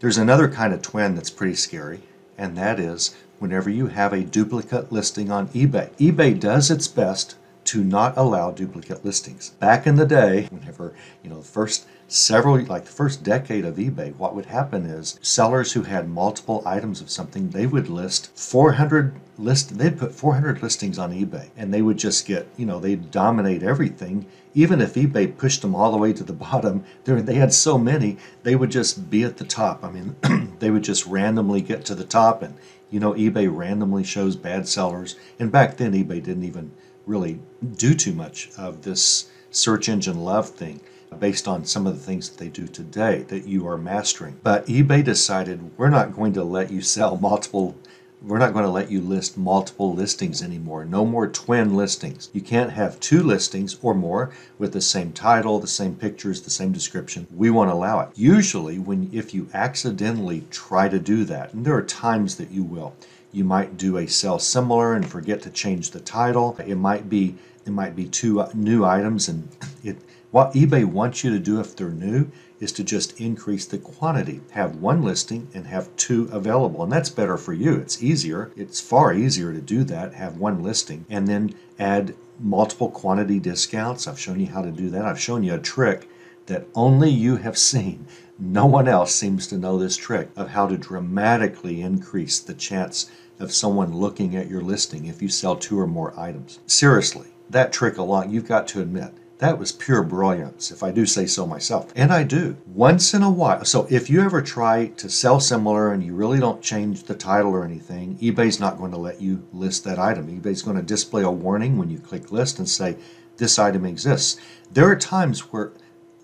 There's another kind of twin that's pretty scary, and that is whenever you have a duplicate listing on eBay. eBay does its best to not allow duplicate listings. Back in the day, whenever, the first decade of eBay, what would happen is sellers who had multiple items of something, they would they'd put 400 listings on eBay, and they would just get, they'd dominate everything. Even if eBay pushed them all the way to the bottom, they had so many, they would just be at the top. I mean, they would just randomly get to the top, and eBay randomly shows bad sellers. And back then, eBay didn't even really do too much of this search engine love thing based on some of the things that they do today that you are mastering. But eBay decided, we're not going to let you list multiple listings anymore. No more twin listings. You can't have 2 listings or more with the same title, the same pictures, the same description. We won't allow it. Usually, if you accidentally try to do that, and there are times that you will, you might do a sell similar and forget to change the title. It might be 2 new items, and what eBay wants you to do if they're new is to just increase the quantity. Have 1 listing and have 2 available, and that's better for you. It's easier. It's far easier to do that, have 1 listing, and then add multiple quantity discounts. I've shown you how to do that. I've shown you a trick that only you have seen. No one else seems to know this trick of how to dramatically increase the chance of someone looking at your listing if you sell 2 or more items. Seriously, that trick alone, you've got to admit, that was pure brilliance, if I do say so myself. And I do. Once in a while. So if you ever try to sell similar and you really don't change the title or anything, eBay's not going to let you list that item. eBay's going to display a warning when you click list and say, this item exists. There are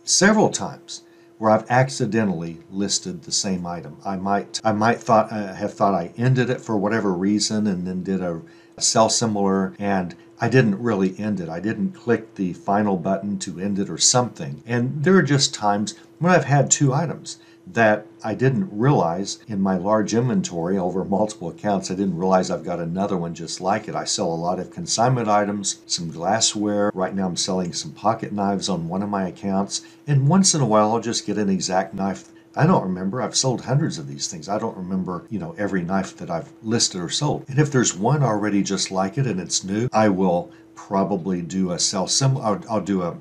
several times, where I've accidentally listed the same item. I might have thought I ended it for whatever reason and then did a sell similar, and I didn't really end it. I didn't click the final button to end it or something. And there are just times when I've had 2 items that I didn't realize in my large inventory over multiple accounts. I didn't realize I've got another one just like it. I sell a lot of consignment items, some glassware. Right now I'm selling some pocket knives on one of my accounts. And once in a while I'll just get an exact knife. I don't remember. I've sold hundreds of these things. I don't remember, every knife that I've listed or sold. And if there's one already just like it and it's new, I will probably do a sell similar. I'll do a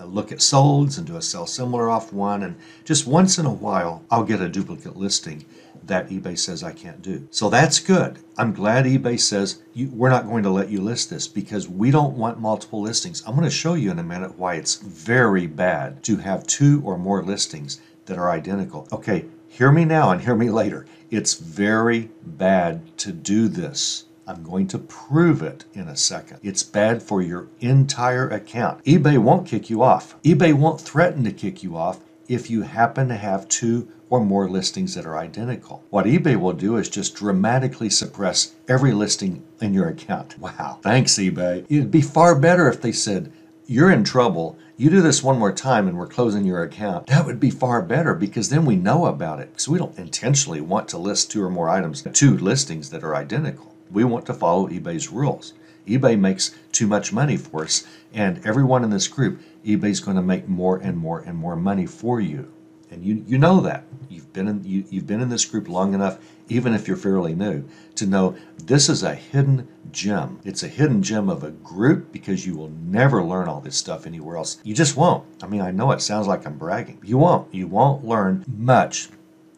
look at solds and do a sell similar off one. And just once in a while, I'll get a duplicate listing that eBay says I can't do. So that's good. I'm glad eBay says we're not going to let you list this because we don't want multiple listings. I'm going to show you in a minute why it's very bad to have 2 or more listings that are identical. Okay, hear me now and hear me later. It's very bad to do this. I'm going to prove it in a second. It's bad for your entire account. eBay won't kick you off. eBay won't threaten to kick you off if you happen to have 2 or more listings that are identical. What eBay will do is just dramatically suppress every listing in your account. Wow, thanks eBay. It'd be far better if they said, you're in trouble. You do this one more time and we're closing your account. That would be far better because then we know about it. So we don't intentionally want to list 2 or more items, 2 listings that are identical. We want to follow eBay's rules. eBay makes too much money for us, and everyone in this group, eBay's going to make more and more and more money for you. And you know that. You've been in this group long enough, even if you're fairly new, to know this is a hidden gem. It's a hidden gem of a group because you will never learn all this stuff anywhere else. You just won't. I mean, I know it sounds like I'm bragging. You won't. You won't learn much.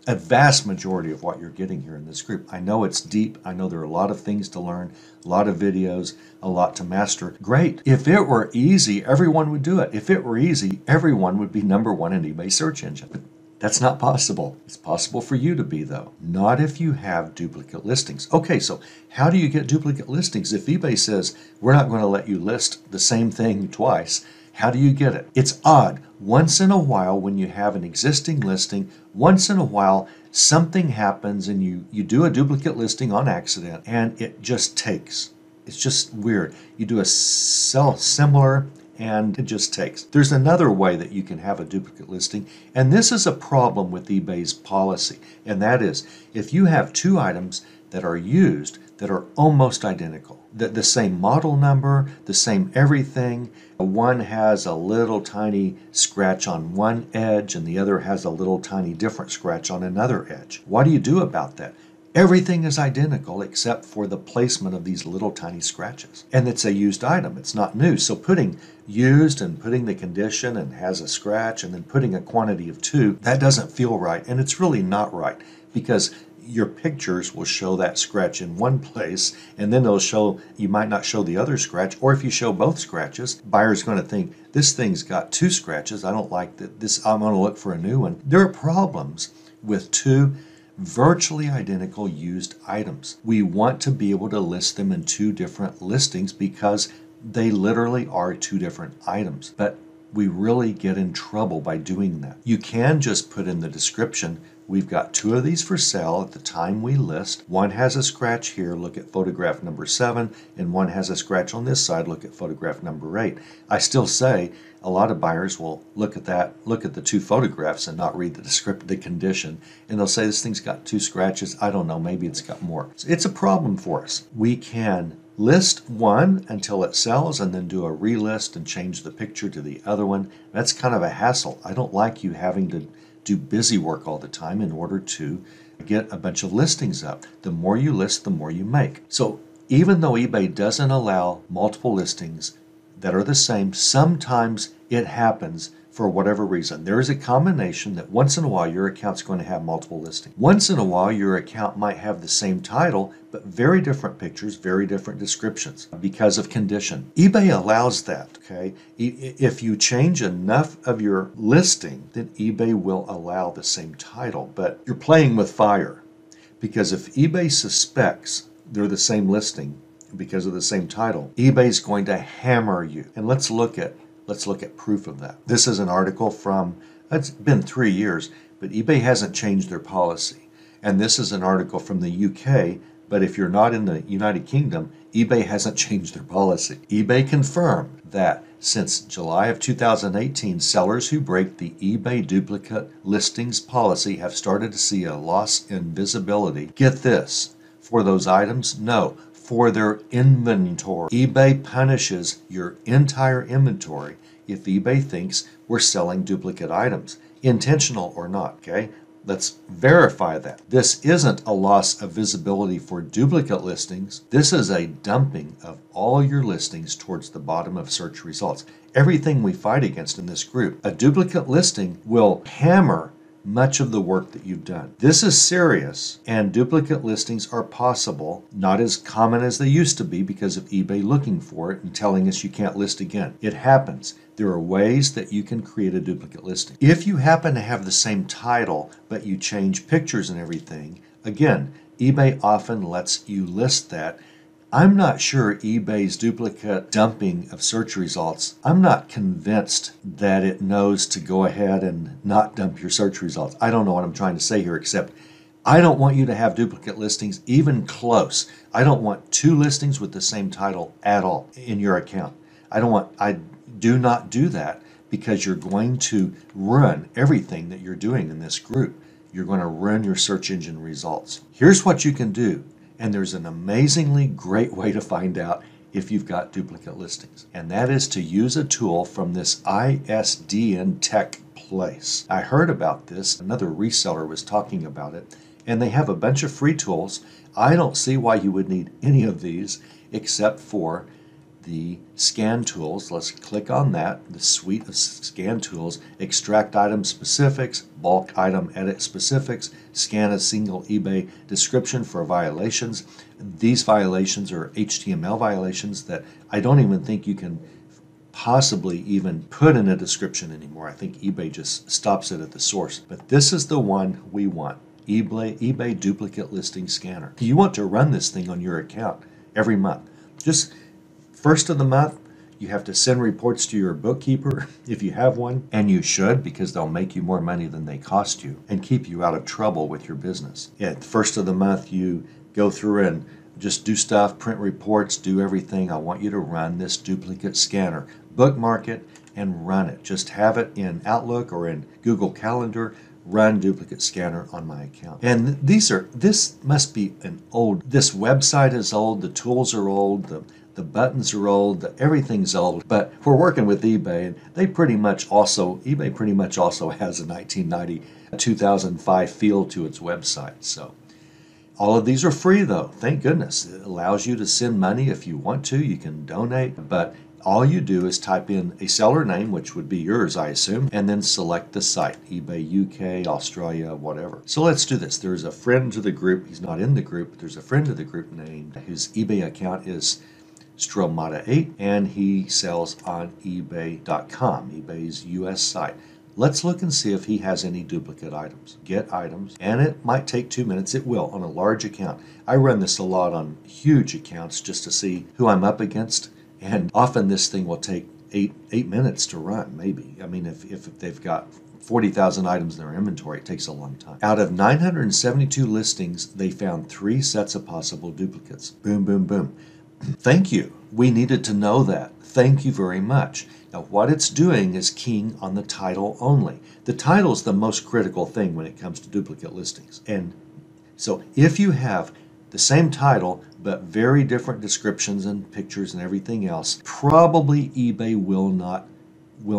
A vast majority of what you're getting here in this group. I know it's deep. I know there are a lot of things to learn, a lot of videos, a lot to master. Great. If it were easy, everyone would do it. If it were easy, everyone would be #1 in eBay search engine. But that's not possible. It's possible for you to be, though. Not if you have duplicate listings. Okay, so how do you get duplicate listings? If eBay says, we're not going to let you list the same thing twice, how do you get it? It's odd. Once in a while, when you have an existing listing, once in a while, something happens and you do a duplicate listing on accident and it just takes. It's just weird. You do a sell similar and it just takes. There's another way that you can have a duplicate listing, and this is a problem with eBay's policy, and that is if you have 2 items that are used that are almost identical. The same model number, the same everything. One has a little tiny scratch on one edge and the other has a little tiny different scratch on another edge. What do you do about that? Everything is identical except for the placement of these little tiny scratches. And it's a used item, it's not new. So putting used and putting the condition and has a scratch and then putting a quantity of 2, that doesn't feel right. And it's really not right because your pictures will show that scratch in one place and then they'll show, you might not show the other scratch, or if you show both scratches, buyer's going to think this thing's got 2 scratches, I don't like that, this, I'm going to look for a new one. There are problems with 2 virtually identical used items. We want to be able to list them in 2 different listings because they literally are 2 different items, but we really get in trouble by doing that. You can just put in the description, we've got 2 of these for sale at the time we list. One has a scratch here, look at photograph number 7, and one has a scratch on this side, look at photograph number 8. I still say a lot of buyers will look at that, look at the 2 photographs and not read the description, the condition, and they'll say this thing's got 2 scratches. I don't know, maybe it's got more. It's a problem for us. We can list one until it sells and then do a relist and change the picture to the other one. That's kind of a hassle. I don't like you having to do busy work all the time in order to get a bunch of listings up. The more you list, the more you make. So even though eBay doesn't allow multiple listings that are the same, sometimes it happens for whatever reason. There is a combination that once in a while your account's going to have multiple listings. Once in a while your account might have the same title, but very different pictures, very different descriptions because of condition. eBay allows that, okay? If you change enough of your listing, then eBay will allow the same title, but you're playing with fire because if eBay suspects they're the same listing because of the same title, eBay's going to hammer you. And let's look at proof of that. This is an article from, it's been 3 years, but eBay hasn't changed their policy. And this is an article from the UK, but if you're not in the United Kingdom, eBay hasn't changed their policy. eBay confirmed that since July of 2018, sellers who break the eBay duplicate listings policy have started to see a loss in visibility. Get this, for those items? No, for their inventory. eBay punishes your entire inventory if eBay thinks we're selling duplicate items, intentional or not, okay? Let's verify that. This isn't a loss of visibility for duplicate listings. This is a dumping of all your listings towards the bottom of search results. Everything we fight against in this group, a duplicate listing will hammer much of the work that you've done. This is serious, and duplicate listings are possible, not as common as they used to be because of eBay looking for it and telling us you can't list again. It happens. There are ways that you can create a duplicate listing. If you happen to have the same title, but you change pictures and everything, again, eBay often lets you list that. I'm not sure eBay's duplicate dumping of search results, I'm not convinced that it knows to go ahead and not dump your search results. I don't know what I'm trying to say here, except I don't want you to have duplicate listings even close. I don't want 2 listings with the same title at all in your account. I do not do that because you're going to ruin everything that you're doing in this group. You're going to ruin your search engine results. Here's what you can do. And there's an amazingly great way to find out if you've got duplicate listings. And that is to use a tool from this ISDN Tech Place. I heard about this. Another reseller was talking about it. And they have a bunch of free tools. I don't see why you would need any of these except for the scan tools. Let's click on that, the suite of scan tools. Extract item specifics, bulk item edit specifics, scan a single eBay description for violations. These violations are HTML violations that I don't even think you can possibly even put in a description anymore. I think eBay just stops it at the source. But this is the one we want, eBay Duplicate Listing Scanner. You want to run this thing on your account every month. Just first of the month, you have to send reports to your bookkeeper if you have one, and you should because they'll make you more money than they cost you and keep you out of trouble with your business. At the first of the month, you go through and just do stuff, print reports, do everything. I want you to run this duplicate scanner. Bookmark it and run it. Just have it in Outlook or in Google Calendar. run duplicate scanner on my account. And this must be this website is old, the tools are old, the buttons are old, everything's old, but we're working with eBay, and eBay pretty much also has a 1990, 2005 feel to its website. So all of these are free though, thank goodness. It allows you to send money if you want to, you can donate, but all you do is type in a seller name, which would be yours, I assume, and then select the site, eBay UK, Australia, whatever. So let's do this. There's a friend to the group. He's not in the group, but there's a friend to the group named, whose eBay account is Stromata8, and he sells on eBay.com, eBay's US site. Let's look and see if he has any duplicate items. Get items, and it might take 2 minutes. It will on a large account. I run this a lot on huge accounts just to see who I'm up against. And often this thing will take eight minutes to run, maybe. I mean, if they've got 40,000 items in their inventory, it takes a long time. Out of 972 listings, they found 3 sets of possible duplicates. Boom, boom, boom. Thank you. We needed to know that. Thank you very much. Now, what it's doing is keying on the title only. The title is the most critical thing when it comes to duplicate listings. And so if you have the same title, but very different descriptions and pictures and everything else, probably eBay will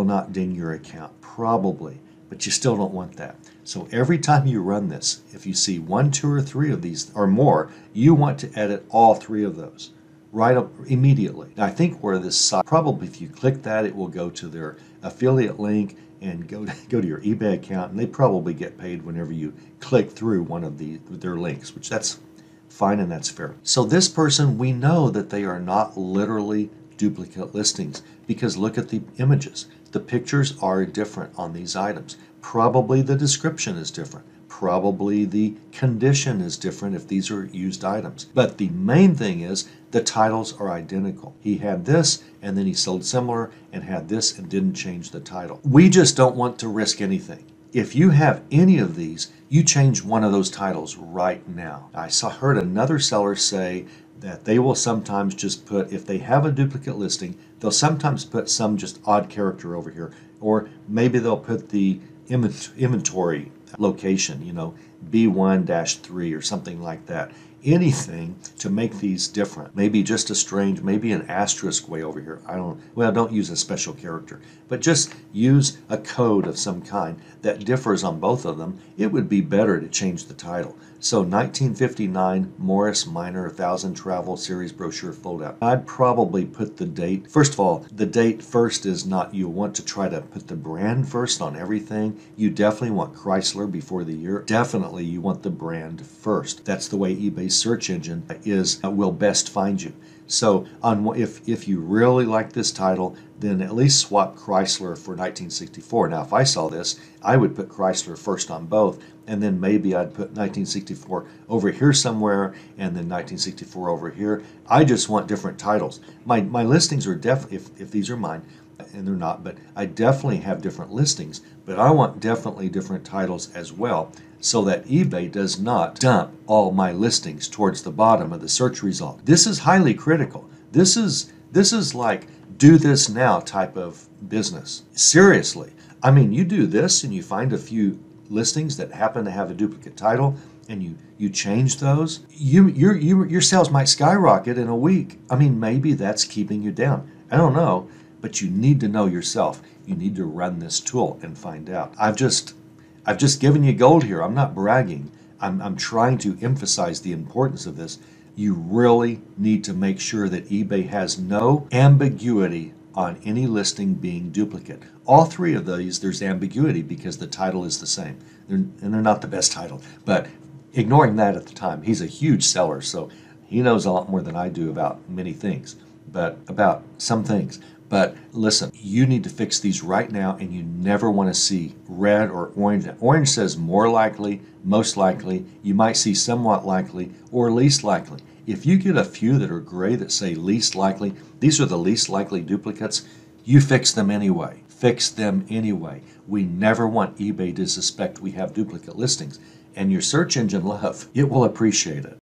not ding your account. Probably. But you still don't want that. So every time you run this, if you see 1, 2, or 3 of these or more, you want to edit all 3 of those right up immediately. Now, I think where this site, probably if you click that, it will go to their affiliate link and go to your eBay account, and they probably get paid whenever you click through one of their links, which that's fine and that's fair. So this person, we know that they are not literally duplicate listings because look at the images. The pictures are different on these items. Probably the description is different. Probably the condition is different if these are used items. But the main thing is the titles are identical. He had this and then he sold similar and had this and didn't change the title. We just don't want to risk anything. If you have any of these, you change one of those titles right now. I heard another seller say that they will sometimes just put, if they have a duplicate listing, they'll sometimes put some just odd character over here, or maybe they'll put the inventory location, B1-3 or something like that. Anything to make these different. Maybe just a strange, maybe an asterisk way over here. Don't use a special character, but just use a code of some kind that differs on both of them. It would be better to change the title. So 1959 Morris Minor 1000 Travel Series Brochure Foldout. I'd probably put the date. First of all, the date first is not, you want to try to put the brand first on everything. You definitely want Chrysler before the year. Definitely you want the brand first. That's the way eBay's search engine will best find you. So if you really like this title, then at least swap Chrysler for 1964. Now, if I saw this, I would put Chrysler first on both, and then maybe I'd put 1964 over here somewhere, and then 1964 over here. I just want different titles. My listings are if these are mine, and they're not, but I definitely have different listings, but I want definitely different titles as well, so that eBay does not dump all my listings towards the bottom of the search result. This is highly critical. This is like do this now type of business. Seriously. I mean, you do this and you find a few listings that happen to have a duplicate title and you change those, your sales might skyrocket in a week. I mean, maybe that's keeping you down. I don't know, but you need to know yourself. You need to run this tool and find out. I've just given you gold here. I'm not bragging. I'm trying to emphasize the importance of this. You really need to make sure that eBay has no ambiguity on any listing being duplicate. All 3 of these, there's ambiguity because the title is the same. They're not the best title. But ignoring that at the time, he's a huge seller, so he knows a lot more than I do about many things, but about some things. But listen, you need to fix these right now, and you never want to see red or orange. Orange says more likely, most likely. You might see somewhat likely or least likely. If you get a few that are gray that say least likely, these are the least likely duplicates, you fix them anyway. Fix them anyway. We never want eBay to suspect we have duplicate listings. And your search engine love, it will appreciate it.